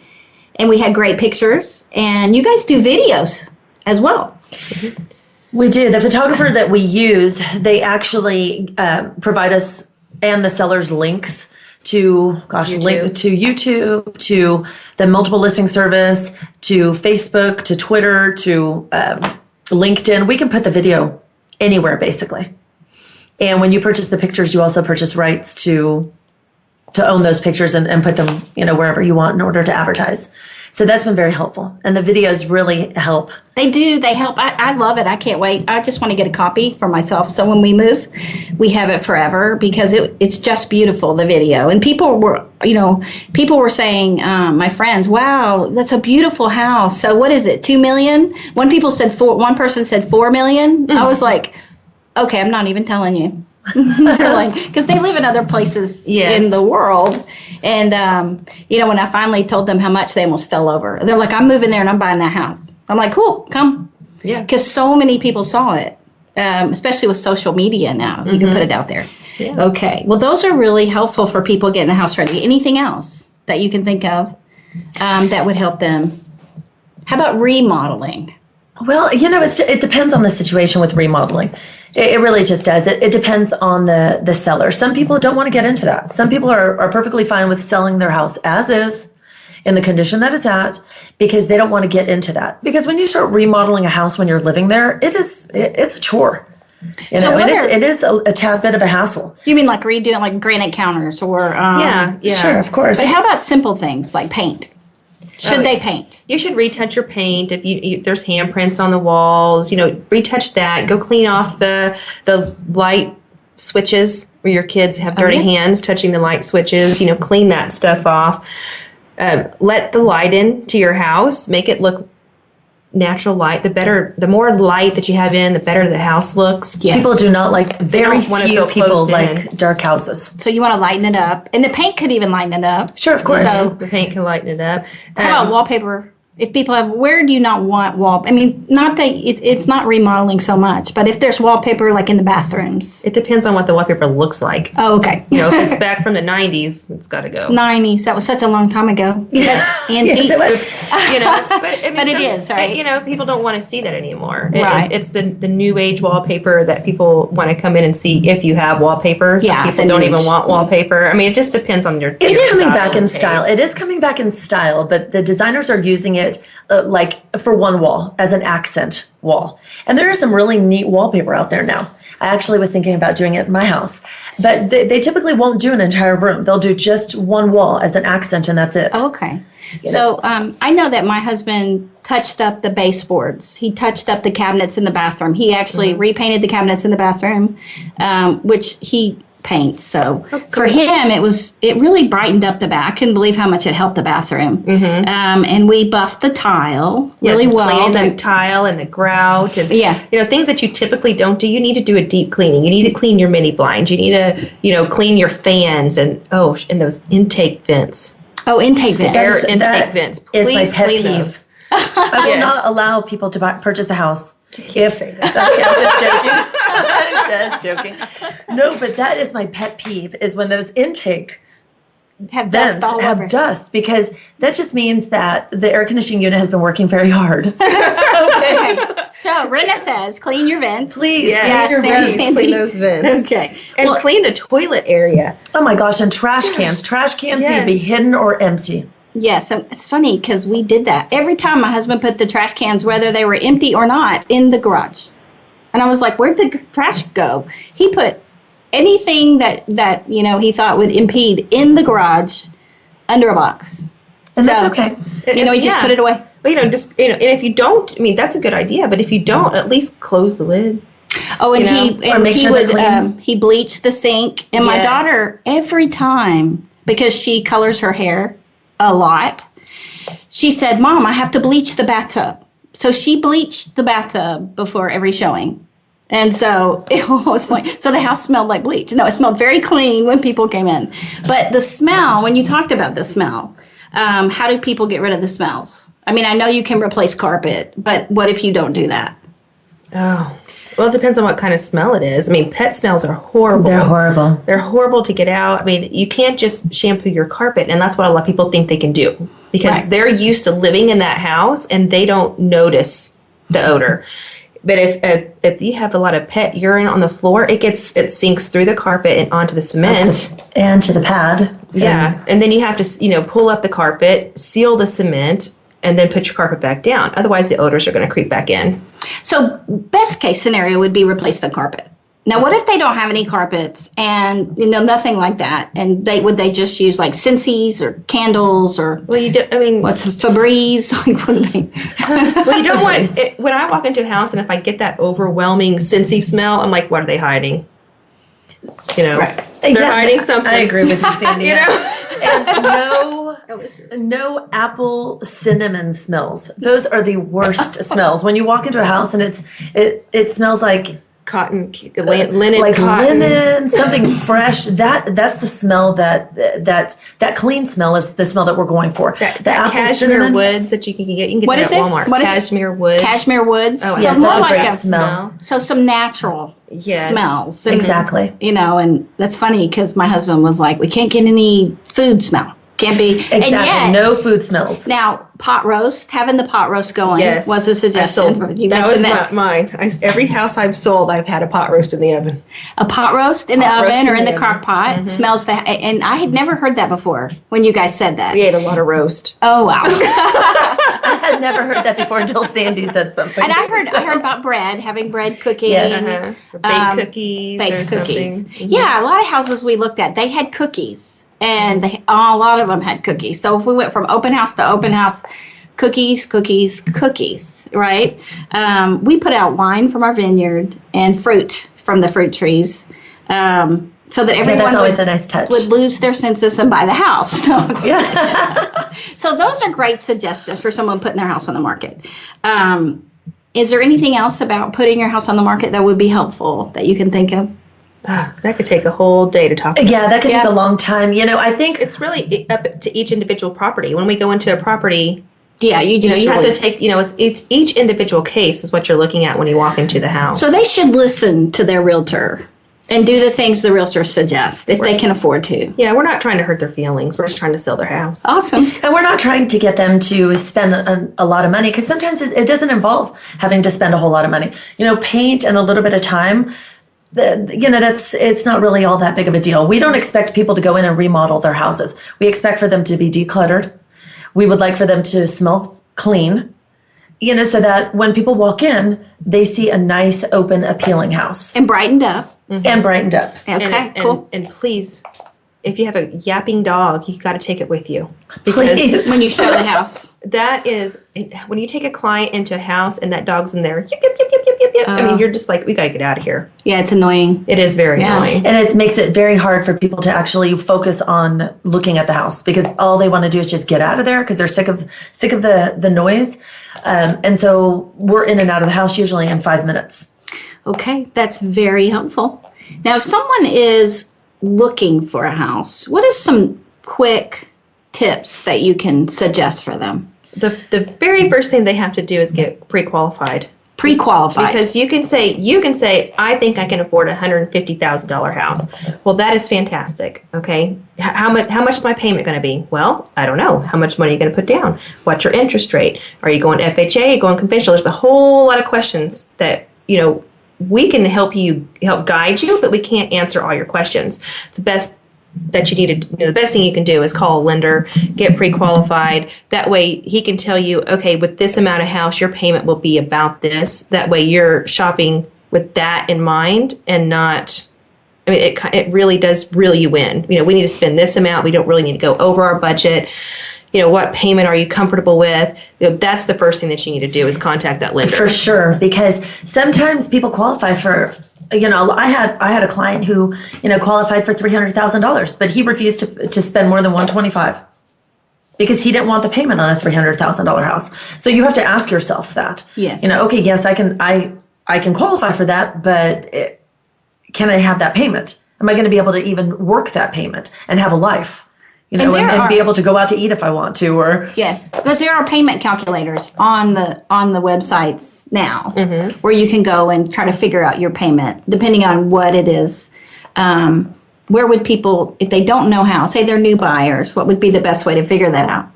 And we had great pictures. And you guys do videos as well. Mm-hmm. We do. The photographer that we use, they actually provide us and the sellers links to YouTube, to the multiple listing service, to Facebook, to Twitter, to LinkedIn. We can put the video anywhere, basically. And when you purchase the pictures, you also purchase rights to own those pictures and put them, wherever you want in order to advertise. So that's been very helpful. And the videos really help. They do. They help. I love it. I can't wait. I just want to get a copy for myself. So when we move, we have it forever because it's just beautiful, the video. And people were saying, my friends, wow, that's a beautiful house. So what is it, 2 million? One person said 4 million. I was like, okay, I'm not even telling you. Because they live in other places in the world. And, when I finally told them how much, they almost fell over. They're like, I'm moving there and I'm buying that house. I'm like, cool, come. Yeah. Because so many people saw it, especially with social media now. You can put it out there. Yeah. Okay. Well, those are really helpful for people getting the house ready. Anything else that you can think of that would help them? How about remodeling? Well, it depends on the situation with remodeling. It really just does. It depends on the seller. Some people don't want to get into that. Some people are perfectly fine with selling their house as is in the condition that it's at because they don't want to get into that. Because when you start remodeling a house when you're living there, it's a chore. It is a tad bit of a hassle. You mean like redoing like granite counters or... Yeah. Sure, of course. But how about simple things like paint? Should they paint? You should retouch your paint. If there's handprints on the walls, retouch that. Go clean off the light switches where your kids have dirty hands touching the light switches. Clean that stuff off. Let the light into your house. Make it look natural light. The more light that you have in, the better the house looks. Yes. People do not like, very few people like dark houses. So you want to lighten it up. And the paint could even lighten it up. Sure, of course. So the paint can lighten it up. How about wallpaper? If people have, where do you not want wall? I mean, not that it's not remodeling so much, but if there's wallpaper like in the bathrooms. It depends on what the wallpaper looks like. Oh, okay. If it's back from the 90s, it's got to go. 90s, that was such a long time ago. That's antique. But it is, right? People don't want to see that anymore. Right. It's the new age wallpaper that people want to come in and see if you have wallpaper. Some people don't even want wallpaper. I mean, it just depends on your It's coming back in style. It is coming back in style, but the designers are using it like for one wall as an accent wall. And there is some really neat wallpaper out there now. I actually was thinking about doing it in my house, but they typically won't do an entire room. They'll do just one wall as an accent and that's it. Oh, okay. So I know that my husband touched up the baseboards. He touched up the cabinets in the bathroom. He actually repainted the cabinets in the bathroom, which he paints. So for him, it really brightened up the back. I couldn't believe how much it helped the bathroom. And we buffed the tile really well. The tile and the grout and things that you typically don't do. You need to do a deep cleaning. You need to clean your mini blinds. You need to clean your fans and those intake vents. Oh, intake vents. Air That intake vents. is Please my pet clean peeve. those. I will Yes. not allow people to purchase a house. If I'm just joking. I'm just joking. No, but that is my pet peeve, is when those intake Have dust vents all have over. dust, because that just means that the air conditioning unit has been working very hard. Okay. So Rena says, clean your vents. Please, Yes. clean your Sandy, vents. Clean those vents. Okay. And Well, clean the toilet area. Oh my gosh, and trash cans. Trash cans need to be Yes. hidden or empty. yes, and it's funny because we did that. Every time my husband put the trash cans, whether they were empty or not, in the garage. And I was like, where'd the trash go? He put anything that he thought would impede in the garage under a box. And So, that's okay. He just Yeah. put it away. But, and if you don't, I mean, that's a good idea. But if you don't, at least close the lid. Oh, and Or make he sure they're would clean. he bleached the sink. And my Yes. daughter, every time, because she colors her hair a lot, she said, "Mom, I have to bleach the bathtub." So she bleached the bathtub before every showing. And so it was like, so the house smelled like bleach. No, it smelled very clean when people came in. But the smell, when you talked about the smell, how do people get rid of the smells? I mean, I know you can replace carpet, but what if you don't do that? Oh. Well, it depends on what kind of smell it is. I mean, pet smells are horrible. They're horrible. They're horrible to get out. I mean, you can't just shampoo your carpet, and that's what a lot of people think they can do because Right. they're used to living in that house and they don't notice the odor. But if you have a lot of pet urine on the floor, it sinks through the carpet and onto the cement. And to the pad. Yeah, and then you have to pull up the carpet, seal the cement, and then put your carpet back down. Otherwise, the odors are going to creep back in. So best case scenario would be replace the carpet. Now, what if they don't have any carpets and nothing like that? And would they just use like Scentsies or candles or Well, what's Febreze? Like what do they? well, you don't want it, when I walk into a house and if I get that overwhelming Scentsy smell, I'm like, what are they hiding? They're hiding something. I agree with you, Sandy. And Oh, no apple cinnamon smells. Those are the worst smells. When you walk into a house and it smells like Cotton, linen, like cotton. linen, something fresh. That's the smell that clean smell is the smell that we're going for. That apple cashmere cinnamon. woods that you can get. You can get What that is at it? Walmart. What is it? Cashmere woods. Cashmere woods. Oh, so yes, more that's a like great a smell. So some natural Yes. smells. And, Exactly. and that's funny because my husband was like, we can't get any food smell. Can't be. Exactly. And yet, No food smells. now, pot roast, having the pot roast going Yes. was a suggestion. You that mentioned was that. mine. Every house I've sold, I've had a pot roast in the oven. A pot roast in the Pot roast oven or in in the the oven. crock pot smells that. And I had never heard that before when you guys said that. We ate a lot of roast. Oh, wow. I had never heard that before until Sandy said something. And I heard about bread, having bread cooking. Yes. Or baked cookies. Baked or cookies. something. Yeah, a lot of houses we looked at, they had cookies. And a lot of them had cookies. So if we went from open house to open house, cookies, right? We put out wine from our vineyard and fruit from the fruit trees. So that everyone that's always a nice touch. would lose their senses and buy the house. No, I'm just kidding. So those are great suggestions for someone putting their house on the market. Is there anything else about putting your house on the market that would be helpful that you can think of? That could take a whole day to talk about. Yeah, that could take a long time. I think It's really up to each individual property. When we go into a property, Yeah, you just you have to take, it's each individual case is what you're looking at when you walk into the house. So they should listen to their realtor and do the things the realtor suggests if they can afford to. Yeah, we're not trying to hurt their feelings. We're just trying to sell their house. Awesome. And we're not trying to get them to spend a lot of money, because sometimes it doesn't involve having to spend a whole lot of money. Paint and a little bit of time, it's not really all that big of a deal. We don't expect people to go in and remodel their houses. We expect for them to be decluttered. We would like for them to smell clean, so that when people walk in, they see a nice, open, appealing house. And brightened up. And brightened up. Okay, cool. And please, if you have a yapping dog, you got to take it with you. Please. When you show the house. That is, when you take a client into a house and that dog's in there, yip, yip, yip, yip, yip, yip, yip. I mean, you're just like, we got to get out of here. Yeah, it's annoying. It is very annoying. And it makes it very hard for people to actually focus on looking at the house, because all they want to do is just get out of there because they're sick of the noise. And so we're in and out of the house usually in 5 minutes. Okay, that's very helpful. Now, if someone is looking for a house, what is some quick tips that you can suggest for them? The very first thing they have to do is get pre-qualified. Pre-qualified. Because you can say, I think I can afford a $150,000 house. Well, that is fantastic. Okay. How much is my payment going to be? Well, I don't know. How much money are you going to put down? What's your interest rate? Are you going FHA? Are you going conventional? There's a whole lot of questions that, we can help guide you, but we can't answer all your questions. The best that you need to, the best thing you can do is call a lender, get pre-qualified. That way he can tell you, okay, with this amount of house, your payment will be about this. That way you're shopping with that in mind and not, it really does reel you in. We need to spend this amount. We don't really need to go over our budget. What payment are you comfortable with? That's the first thing that you need to do is contact that lender. For sure, because sometimes people qualify for, I had a client who, qualified for $300,000, but he refused to spend more than $125,000 because he didn't want the payment on a $300,000 house. So you have to ask yourself that. Yes. Okay, yes, I can qualify for that, but can I have that payment? Am I going to be able to even work that payment and have a life? And be able to go out to eat if I want to, or yes, because there are payment calculators on the websites now, where you can go and try to figure out your payment depending on what it is. Where would people, if they don't know how, say they're new buyers, what would be the best way to figure that out?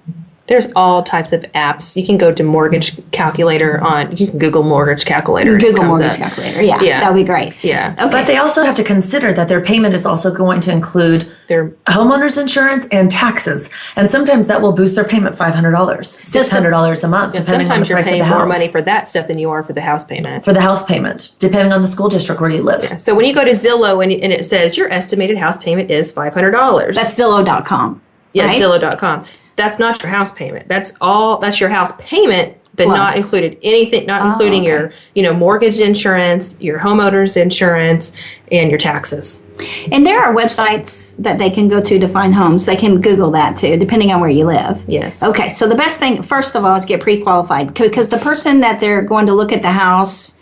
There's all types of apps. You can go to mortgage calculator you can Google mortgage calculator. Google mortgage calculator. Yeah, that would be great. Yeah. Okay. But they also have to consider that their payment is also going to include their homeowner's insurance and taxes. And sometimes that will boost their payment $500, $600 a month, depending on the price of the house. Sometimes you're paying more money for that stuff than you are for the house payment. For the house payment, depending on the school district where you live. Yeah. So when you go to Zillow and it says your estimated house payment is $500. That's Zillow.com. Yeah, right? Zillow.com. That's not your house payment. That's your house payment, but Plus. Not included anything, including okay. your, mortgage insurance, your homeowner's insurance, and your taxes. And there are websites that they can go to find homes. They can Google that too, depending on where you live. Yes. Okay, so the best thing, first of all, is get pre-qualified, because the person that they're going to look at the house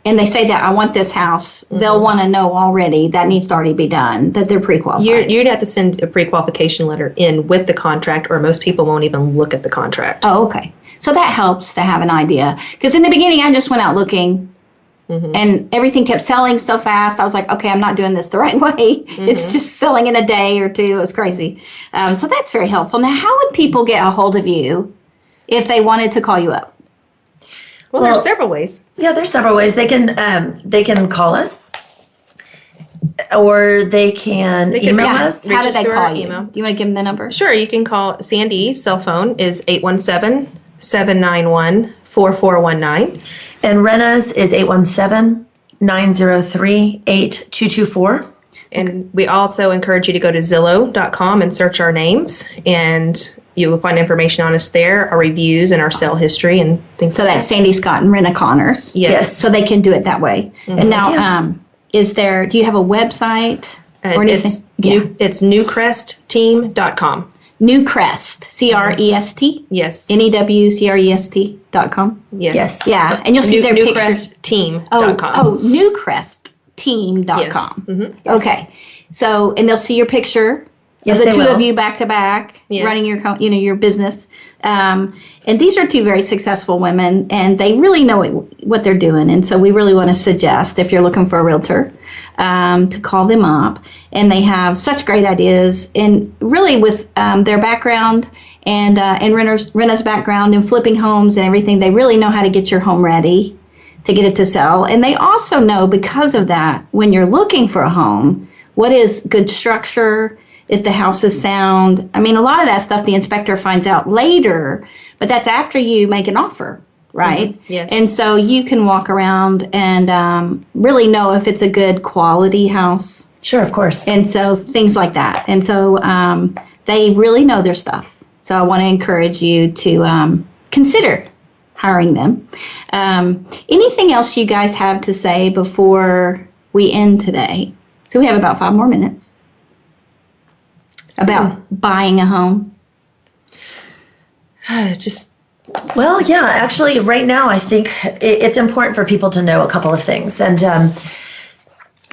and they say that I want this house, they'll want to know already that needs to already be done, that they're pre-qualified. You'd have to send a pre-qualification letter in with the contract, or most people won't even look at the contract. Oh, okay. So that helps to have an idea. Because in the beginning, I just went out looking, and everything kept selling so fast. I was like, okay, I'm not doing this the right way. It's just selling in a day or two. It was crazy. So that's very helpful. Now, how would people get a hold of you if they wanted to call you up? Well, there's several ways. Yeah, there's several ways. They can call us, or they can email us. How do they call you? Email. Do you want to give them the number? Sure, you can call Sandy's cell phone is 817-791-4419. And Rena's is 817-903-8224. And we also encourage you to go to Zillow.com and search our names, and you will find information on us there, our reviews and our sale history and things So like that's that. Sandy Scott and Rena Connors. Yes. So they can do it that way. And now, do you have a website or anything? It's newcrestteam.com. New Crest, C-R-E-S-T? Yes. NEWCREST.com? Yes. Yeah, and you'll see their pictures. Newcrestteam.com. newcrestteam.com. Yes. Okay. So, and they'll see your picture Yes, of the they two will. of you back to back Yes. running your business. And these are two very successful women, and they really know what they're doing. And so we really want to suggest, if you're looking for a realtor, to call them up. And they have such great ideas, and really with their background and Rena's background in flipping homes and everything, they really know how to get your home ready to get it to sell. And they also know, because of that, when you're looking for a home, what is good structure, if the house is sound. I mean, a lot of that stuff the inspector finds out later, but that's after you make an offer, right? Yes. And so you can walk around and really know if it's a good quality house. Sure, of course. And so things like that. And so they really know their stuff. So I want to encourage you to consider hiring them. Anything else you guys have to say before we end today? So we have about 5 more minutes about buying a home. Well, yeah, actually, right now, I think it's important for people to know a couple of things. And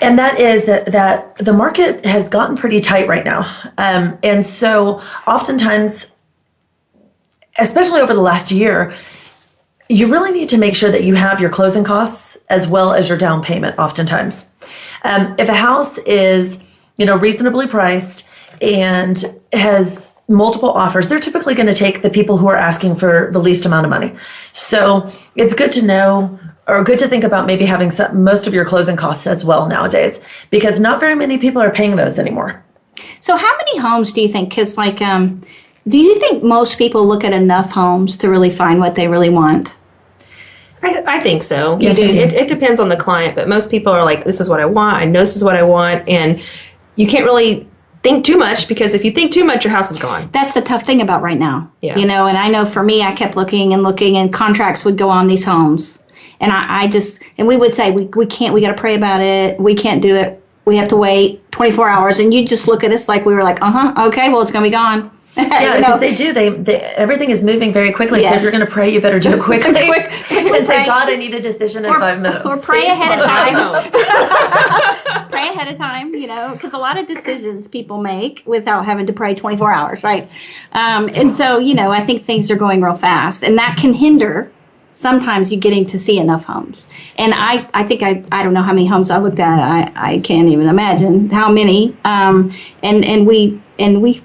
And that is that the market has gotten pretty tight right now. And so oftentimes, especially over the last year, you really need to make sure that you have your closing costs as well as your down payment oftentimes. If a house is, reasonably priced and has multiple offers, they're typically going to take the people who are asking for the least amount of money. So it's good to know, or good to think about maybe having most of your closing costs as well nowadays, because not very many people are paying those anymore. So how many homes do you think, because do you think most people look at enough homes to really find what they really want? I think so. Yes, I do. It depends on the client, but most people are like, this is what I want. I know this is what I want. And you can't really think too much, because if you think too much, your house is gone. That's the tough thing about right now. Yeah. And I know for me, I kept looking, and contracts would go on these homes. And and we would say, we can't, we got to pray about it. We can't do it. We have to wait 24 hours. And you just look at us like we were like, okay, well, it's going to be gone. Yeah, because they do. They everything is moving very quickly. Yes. So if you're going to pray, you better do it quickly. Quick and say, pray. God, I need a decision in 5 minutes. Or pray ahead of I time. know. Pray ahead of time, because a lot of decisions people make without having to pray 24 hours, right? And so, I think things are going real fast, and that can hinder sometimes you getting to see enough homes. And I think I don't know how many homes I looked at. I can't even imagine how many. And we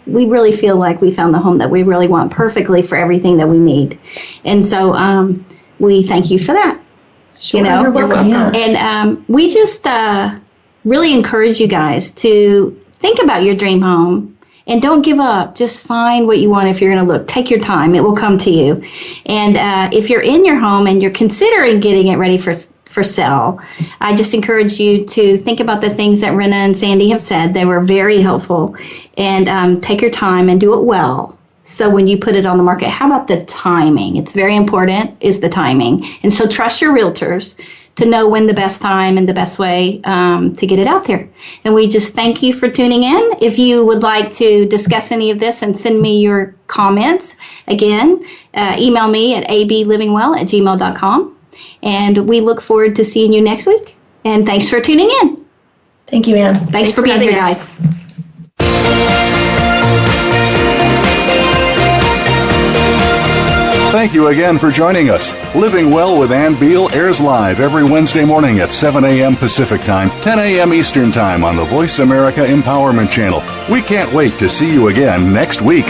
really feel like we found the home that we really want perfectly for everything that we need. And so we thank you for that. Sure, you're welcome. Yeah. And we just really encourage you guys to think about your dream home. And don't give up. Just find what you want if you're going to look. Take your time. It will come to you. And if you're in your home and you're considering getting it ready for sale, I just encourage you to think about the things that Rena and Sandy have said. They were very helpful. And take your time and do it well. So when you put it on the market, how about the timing? It's very important, is the timing. And so trust your realtors to know when the best time and the best way to get it out there. And we just thank you for tuning in. If you would like to discuss any of this and send me your comments, again, email me at ablivingwell@gmail.com. And we look forward to seeing you next week. And thanks for tuning in. Thank you, Ann. Thanks for being here, guys. Thank you again for joining us. Living Well with Ann Beal airs live every Wednesday morning at 7 a.m. Pacific Time, 10 a.m. Eastern Time on the Voice America Empowerment Channel. We can't wait to see you again next week.